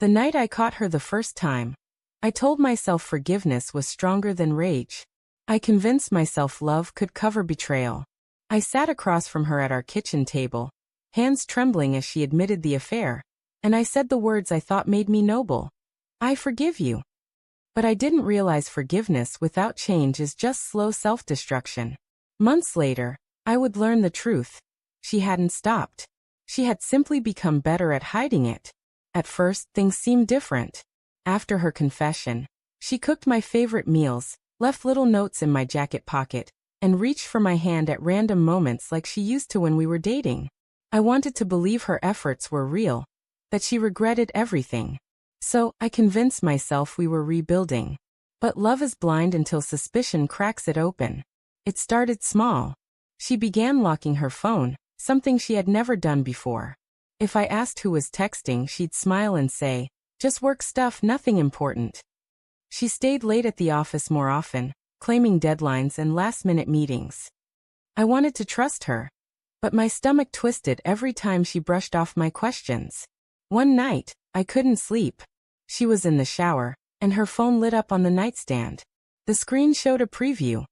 The night I caught her the first time, I told myself forgiveness was stronger than rage. I convinced myself love could cover betrayal. I sat across from her at our kitchen table, hands trembling as she admitted the affair, and I said the words I thought made me noble. I forgive you. But I didn't realize forgiveness without change is just slow self-destruction. Months later, I would learn the truth. She hadn't stopped. She had simply become better at hiding it. At first, things seemed different. After her confession, she cooked my favorite meals, left little notes in my jacket pocket, and reached for my hand at random moments like she used to when we were dating. I wanted to believe her efforts were real, that she regretted everything. So, I convinced myself we were rebuilding. But love is blind until suspicion cracks it open. It started small. She began locking her phone, something she had never done before. If I asked who was texting, she'd smile and say, "Just work stuff, nothing important." She stayed late at the office more often, claiming deadlines and last-minute meetings. I wanted to trust her, but my stomach twisted every time she brushed off my questions. One night, I couldn't sleep. She was in the shower, and her phone lit up on the nightstand. The screen showed a preview.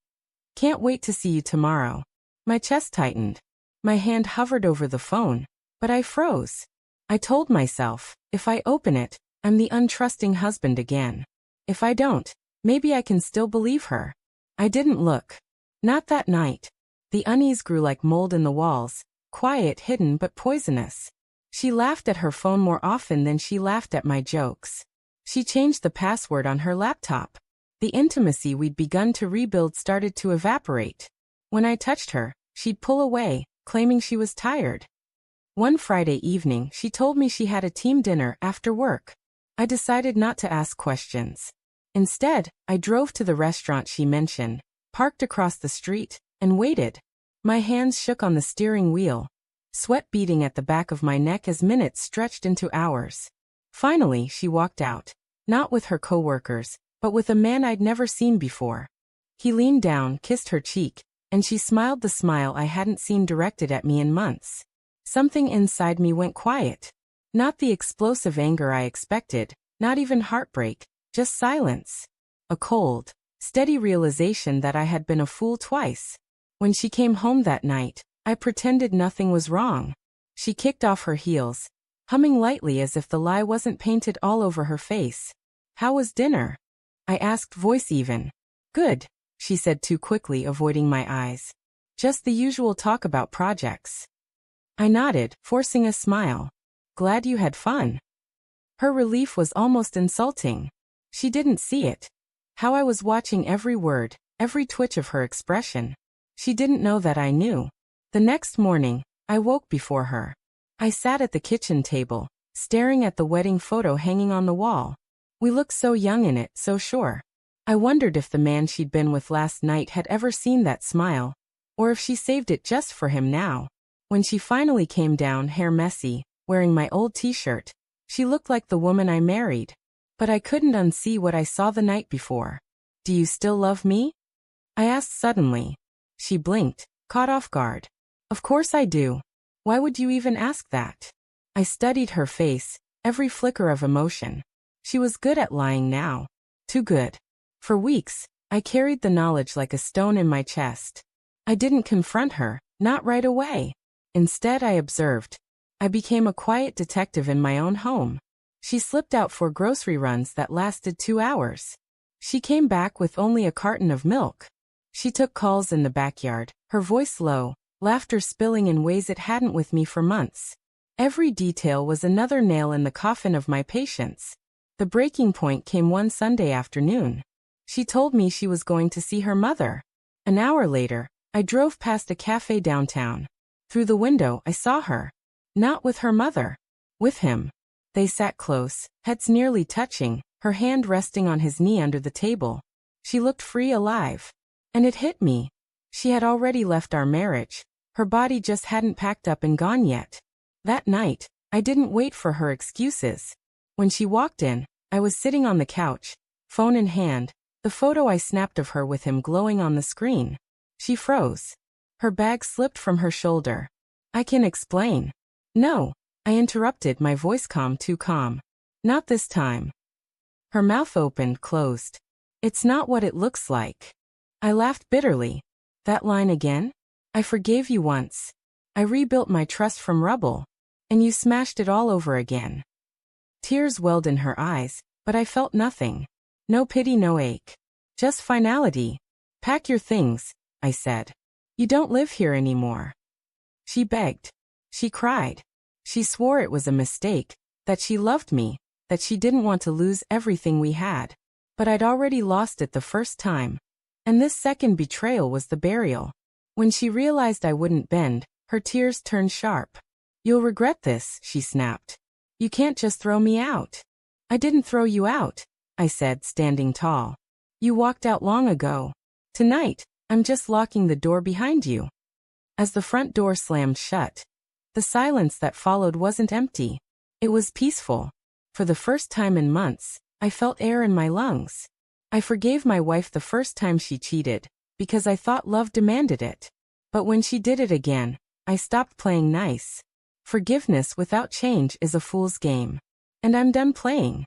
"Can't wait to see you tomorrow." My chest tightened. My hand hovered over the phone, but I froze. I told myself, if I open it, I'm the untrusting husband again. If I don't, maybe I can still believe her. I didn't look. Not that night. The unease grew like mold in the walls, quiet, hidden, but poisonous. She laughed at her phone more often than she laughed at my jokes. She changed the password on her laptop. The intimacy we'd begun to rebuild started to evaporate. When I touched her, she'd pull away, claiming she was tired. One Friday evening, she told me she had a team dinner after work. I decided not to ask questions. Instead, I drove to the restaurant she mentioned, parked across the street, and waited. My hands shook on the steering wheel, sweat beading at the back of my neck as minutes stretched into hours. Finally, she walked out, not with her coworkers, but with a man I'd never seen before. He leaned down, kissed her cheek, and she smiled the smile I hadn't seen directed at me in months. Something inside me went quiet. Not the explosive anger I expected, not even heartbreak, just silence. A cold, steady realization that I had been a fool twice. When she came home that night, I pretended nothing was wrong. She kicked off her heels, humming lightly as if the lie wasn't painted all over her face. "How was dinner?" I asked, voice even. "Good," she said too quickly, avoiding my eyes. "Just the usual talk about projects." I nodded, forcing a smile. "Glad you had fun." Her relief was almost insulting. She didn't see it. How I was watching every word, every twitch of her expression. She didn't know that I knew. The next morning, I woke before her. I sat at the kitchen table, staring at the wedding photo hanging on the wall. We looked so young in it, so sure. I wondered if the man she'd been with last night had ever seen that smile, or if she saved it just for him now. When she finally came down, hair messy, wearing my old t-shirt, she looked like the woman I married. But I couldn't unsee what I saw the night before. "Do you still love me?" I asked suddenly. She blinked, caught off guard. "Of course I do. Why would you even ask that?" I studied her face, every flicker of emotion. She was good at lying now. Too good. For weeks, I carried the knowledge like a stone in my chest. I didn't confront her, not right away. Instead, I observed. I became a quiet detective in my own home. She slipped out for grocery runs that lasted 2 hours. She came back with only a carton of milk. She took calls in the backyard, her voice low, laughter spilling in ways it hadn't with me for months. Every detail was another nail in the coffin of my patience. The breaking point came one Sunday afternoon. She told me she was going to see her mother. An hour later, I drove past a cafe downtown. Through the window, I saw her. Not with her mother. With him. They sat close, heads nearly touching, her hand resting on his knee under the table. She looked free, alive. And it hit me. She had already left our marriage. Her body just hadn't packed up and gone yet. That night, I didn't wait for her excuses. When she walked in, I was sitting on the couch, phone in hand, the photo I snapped of her with him glowing on the screen. She froze. Her bag slipped from her shoulder. "I can explain." "No," I interrupted, my voice calm, too calm. Not this time. Her mouth opened, closed. It's not what it looks like. I laughed bitterly. That line again? I forgave you once. I rebuilt my trust from rubble. And you smashed it all over again. Tears welled in her eyes, but I felt nothing. No pity, no ache. Just finality. Pack your things, I said. You don't live here anymore. She begged. She cried. She swore it was a mistake, that she loved me, that she didn't want to lose everything we had. But I'd already lost it the first time. And this second betrayal was the burial. When she realized I wouldn't bend, her tears turned sharp. You'll regret this, she snapped. You can't just throw me out. I didn't throw you out, I said, standing tall. You walked out long ago. Tonight, I'm just locking the door behind you. As the front door slammed shut, the silence that followed wasn't empty. It was peaceful. For the first time in months, I felt air in my lungs. I forgave my wife the first time she cheated, because I thought love demanded it. But when she did it again, I stopped playing nice. Forgiveness without change is a fool's game. And I'm done playing.